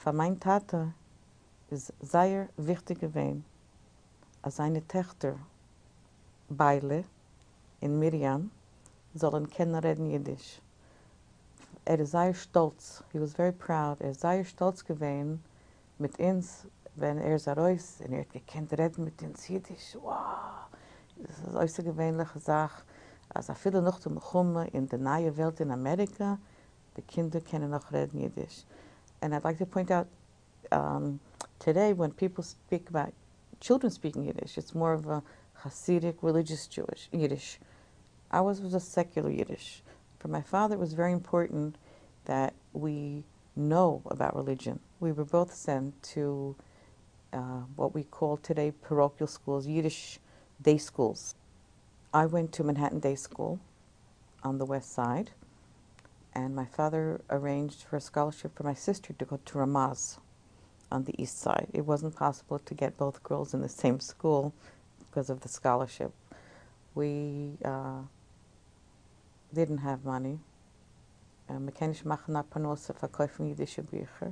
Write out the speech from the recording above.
Für mein Tate ist sehr wichtig gewesen, als seine Töchter, Beile und Miriam, sollen kennen reden Yiddish. Ist sehr stolz. He was very proud. Ist sehr stolz gewesen mit uns, wenn ist raus und hat gekannt reden mit uns Yiddish. Wow! Das ist eine außergewöhnliche Sache. Als viele noch zu kommen in der neuen Welt in Amerika, die Kinder können noch reden Yiddish. And I'd like to point out, today when people speak about children speaking Yiddish, it's more of a Hasidic, religious Jewish Yiddish. Ours was a secular Yiddish. For my father, it was very important that we know about religion. We were both sent to what we call today parochial schools, Yiddish day schools. I went to Manhattan Day School on the west side, and my father arranged for a scholarship for my sister to go to Ramaz on the east side. It wasn't possible to get both girls in the same school because of the scholarship. We didn't have money. Wir können nicht machen nach Panosse verkaufen jüdische Bücher.